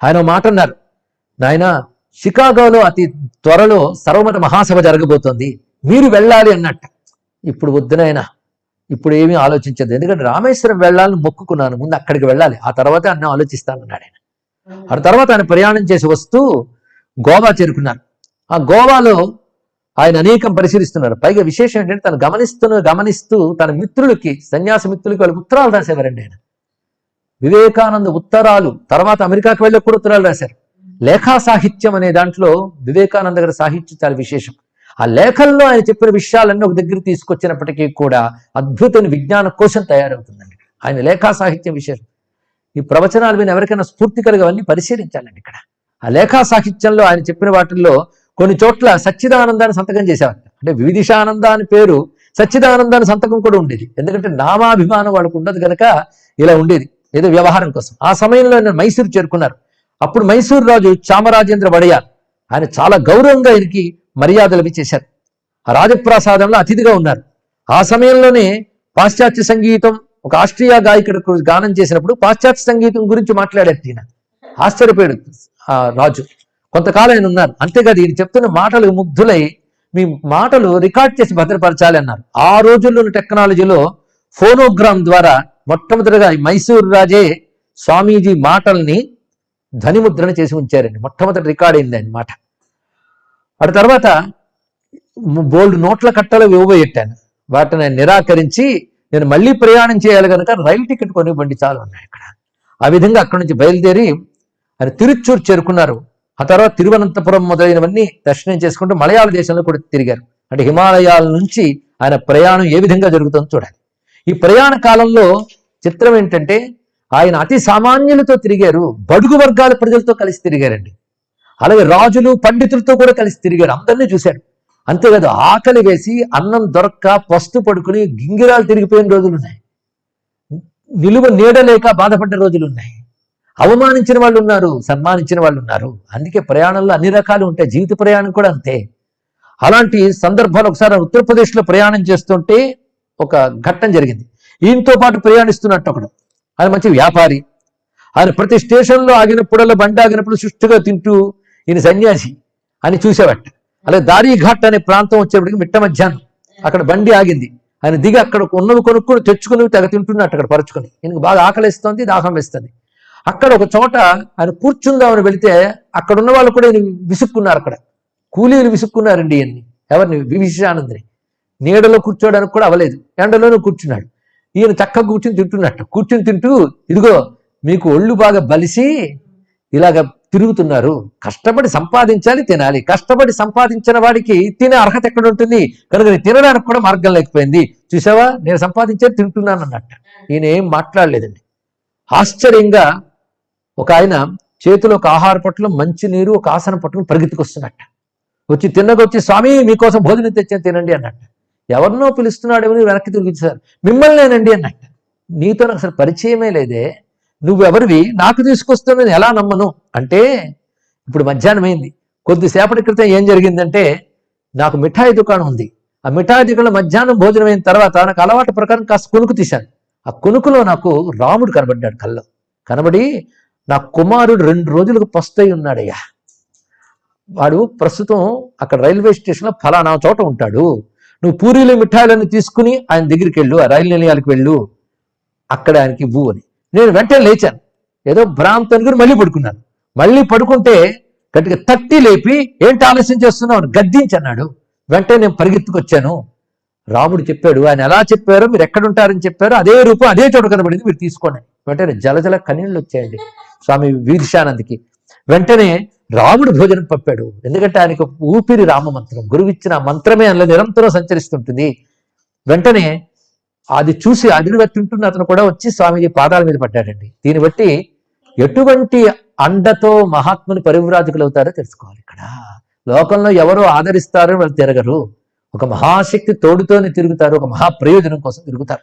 ఆయన మాట అన్నారు, నాయన షికాగోలో అతి త్వరలో సర్వమత మహాసభ జరగబోతోంది, మీరు వెళ్ళాలి అన్నట్టు. ఇప్పుడు వద్దునైనా, ఇప్పుడు ఏమీ ఆలోచించదు, ఎందుకంటే రామేశ్వరం వెళ్ళాలని మొక్కుకున్నాను, ముందు అక్కడికి వెళ్ళాలి, ఆ తర్వాత అన్నీ ఆలోచిస్తానన్నాడు ఆయన. ఆ తర్వాత ఆయన ప్రయాణం చేసి వస్తూ గోవా చేరుకున్నారు. ఆ గోవాలో ఆయన అనేకం పరిశీలిస్తున్నారు. పైగా విశేషం ఏంటంటే తను గమనిస్తూ తన మిత్రులకి, సన్యాస మిత్రులకి వాళ్ళకి ఉత్తరాలు రాసేవారండి ఆయన. వివేకానంద ఉత్తరాలు, తర్వాత అమెరికాకు వెళ్ళి కూడా ఉత్తరాలు రాశారు. లేఖా సాహిత్యం అనే దాంట్లో వివేకానంద గారి సాహిత్యం చాలా విశేషం. ఆ లేఖల్లో ఆయన చెప్పిన విషయాలన్నీ ఒక దగ్గర తీసుకొచ్చినప్పటికీ కూడా అద్భుతమైన విజ్ఞాన కోశం తయారవుతుందండి. ఆయన లేఖా సాహిత్యం విశేషం. ఈ ప్రవచనాలు విని ఎవరికైనా స్ఫూర్తికరవన్నీ పరిశీలించాలండి. ఇక్కడ ఆ లేఖా సాహిత్యంలో ఆయన చెప్పిన వాటిల్లో కొన్ని చోట్ల సచ్చిదానందాన్ని సంతకం చేసేవారు. అంటే వివిధిషానంద అని పేరు, సచ్చిదానందాన్ని సంతకం కూడా ఉండేది. ఎందుకంటే నామాభిమానం వాళ్ళకు ఉండదు కనుక ఇలా ఉండేది, ఏదో వ్యవహారం కోసం. ఆ సమయంలో ఆయన మైసూరు చేరుకున్నారు. అప్పుడు మైసూరు రాజు చామరాజేంద్ర వడయార్ ఆయన చాలా గౌరవంగా ఆయనకి మర్యాదలు అవి చేశారు. ఆ రాజప్రాసాదంలో అతిథిగా ఉన్నారు. ఆ సమయంలోనే పాశ్చాత్య సంగీతం, ఒక ఆస్ట్రియా గాయకుడు గానం చేసినప్పుడు పాశ్చాత్య సంగీతం గురించి మాట్లాడారు. ఈయన ఆశ్చర్యపోయాడు ఆ రాజు. కొంతకాలం ఆయన ఉన్నారు. అంతేకాదు ఈయన చెప్తున్న మాటలు ముగ్ధులై, మీ మాటలు రికార్డ్ చేసి భద్రపరచాలి అన్నారు. ఆ రోజుల్లోని టెక్నాలజీలో ఫోనోగ్రామ్ ద్వారా మొట్టమొదటిగా మైసూరు రాజే స్వామీజీ మాటల్ని ధ్వనిముద్రణ చేసి ఉంచారండి. మొట్టమొదటి రికార్డ్ అయింది ఆయన మాట. ఆ తర్వాత బోల్డ్ నోట్ల కట్టలు ఇవ్వబోయెట్టాను. వాటిని ఆయన నిరాకరించి, నేను మళ్ళీ ప్రయాణం చేయాలి కనుక రైలు టికెట్ కొనివ్వండి చాలు అన్నాయి అక్కడ. ఆ విధంగా అక్కడి నుంచి బయలుదేరి ఆయన తిరుచ్చూరు చేరుకున్నారు. ఆ తర్వాత తిరువనంతపురం మొదలైనవన్నీ దర్శనం చేసుకుంటూ మలయాళ దేశంలో కూడా తిరిగారు. అంటే హిమాలయాల నుంచి ఆయన ప్రయాణం ఏ విధంగా జరుగుతుందో చూడాలి. ఈ ప్రయాణ కాలంలో చిత్రం ఏంటంటే ఆయన అతి సామాన్యులతో తిరిగారు, బడుగు వర్గాల ప్రజలతో కలిసి తిరిగారండి. అలాగే రాజులు పండితులతో కూడా కలిసి తిరిగారు, అందరినీ చూశారు. అంతేకాదు ఆకలి వేసి అన్నం దొరక్క పస్తు పడుకుని గింగిరాలు తిరిగిపోయిన రోజులున్నాయి, నిలువ నీడలేక బాధపడ్డ రోజులున్నాయి, అవమానించిన వాళ్ళు ఉన్నారు, సన్మానించిన వాళ్ళు ఉన్నారు. అందుకే ప్రయాణంలో అన్ని రకాలు ఉంటాయి, జీవిత ప్రయాణం కూడా అంతే. అలాంటి సందర్భాలు ఒకసారి ఉత్తరప్రదేశ్లో ప్రయాణం చేస్తుంటే ఒక ఘట్టం జరిగింది. ఈయనతో పాటు ప్రయాణిస్తున్నట్టు ఒకడు, ఆయన మంచి వ్యాపారి. ఆయన ప్రతి స్టేషన్లో ఆగినప్పుడల్లా బండి ఆగినప్పుడు సుష్టిగా తింటూ, ఈయన సన్యాసి అని చూసేవాట. అలాగే దారీఘాట్ అనే ప్రాంతం వచ్చేప్పటికి మిట్ట మధ్యాహ్నం అక్కడ బండి ఆగింది. ఆయన దిగి అక్కడ ఉన్నవి కొనుక్కుని తెచ్చుకుని తెగ తింటున్నట్టు అక్కడ పరుచుకొని. ఈయనకు బాగా ఆకలిస్తుంది, దాహం వేస్తుంది. అక్కడ ఒక చోట ఆయన కూర్చుందామని వెళితే అక్కడ ఉన్న వాళ్ళు కూడా ఈయన విసుక్కున్నారు. అక్కడ కూలీలు విసుక్కున్నారండి ఈయన్ని. ఎవరిని? విభీషణానందని. నీడలో కూర్చోడానికి కూడా అవ్వలేదు, ఎండలోనే కూర్చున్నాడు. ఈయన చక్కగా కూర్చుని తింటున్నట్టు. కూర్చుని తింటూ, ఇదిగో మీకు ఒళ్ళు బాగా బలిసి ఇలాగ తిరుగుతున్నారు, కష్టపడి సంపాదించాలి, తినాలి. కష్టపడి సంపాదించిన వాడికి తినే అర్హత ఎక్కడ ఉంటుంది? కనుక తినడానికి కూడా మార్గం లేకపోయింది. చూసావా, నేను సంపాదించేది తింటున్నాను అన్నట్టు. ఈయన ఏం మాట్లాడలేదండి. ఆశ్చర్యంగా ఒక ఆయన చేతిలో ఒక ఆహార పట్టులో మంచినీరు, ఒక ఆసనం పట్టుకుని పరిగెత్తుకొస్తున్నట్ట. వచ్చి తిన్నగొచ్చి, స్వామి మీకోసం భోజనం తెచ్చాను తినండి అన్నట్టు. ఎవరినో పిలుస్తున్నాడేమో వెనక్కి తిరిగిచ్చారు. మిమ్మల్నేనండి అన్నట్టు. నీతో నాకు అసలు పరిచయమే లేదే, నువ్వెవరివి, నాకు తీసుకొస్తున్నాను ఎలా నమ్మను అంటే. ఇప్పుడు మధ్యాహ్నం అయింది. కొద్దిసేపటి క్రితం ఏం జరిగిందంటే, నాకు మిఠాయి దుకాణం ఉంది. ఆ మిఠాయి దుకాణంలో మధ్యాహ్నం భోజనం అయిన తర్వాత నాకు అలవాటు ప్రకారం కాస్త కొనుక్కు తీశాను. ఆ కొనుక్కులో నాకు రాముడు కనబడ్డాడు కల్లో. కనబడి, నా కుమారుడు 2 రోజులకు పస్తయి ఉన్నాడయ్యా, వాడు ప్రస్తుతం అక్కడ రైల్వే స్టేషన్లో ఫలానా చోట ఉంటాడు, నువ్వు పూరీలు మిఠాయిలను తీసుకుని ఆయన దగ్గరికి వెళ్ళు, ఆ రైలు నిలయాలకు వెళ్ళు, అక్కడ ఆయనకి ఇవ్వు అని. నేను వెంటనే లేచాను, ఏదో భ్రాంతి అనుకుని మళ్ళీ పడుకున్నాను. మళ్ళీ పడుకుంటే గట్టిగా తట్టి లేపి, ఏంటి ఆలస్యం చేస్తున్నావు అని గద్దించన్నాడు. వెంటనే నేను పరిగెత్తుకొచ్చాను. రాముడు చెప్పాడు, ఆయన ఎలా చెప్పారో, మీరు ఎక్కడుంటారని చెప్పారో అదే రూపం అదే చోట కనబడింది, మీరు తీసుకోండి. వెంటనే జలజల కన్నీళ్ళు వచ్చాయండి స్వామి విభీషణానందకి. వెంటనే రాముడు భోజనం పంపాడు. ఎందుకంటే ఆయనకు ఊపిరి రామమంత్రం, గురువిచ్చిన మంత్రమే అందులో నిరంతరం సంచరిస్తుంటుంది. వెంటనే అది చూసి అదిరిగా తింటున్న అతను కూడా వచ్చి స్వామీజీ పాదాల మీద పడ్డాడండి. దీన్ని బట్టి ఎటువంటి అండతో మహాత్ముని పరివ్రాజకులు అవుతారో తెలుసుకోవాలి. ఇక్కడ లోకంలో ఎవరో ఆదరిస్తారో వాళ్ళు తిరగరు, ఒక మహాశక్తి తోడుతోనే తిరుగుతారు, ఒక మహాప్రయోజనం కోసం తిరుగుతారు.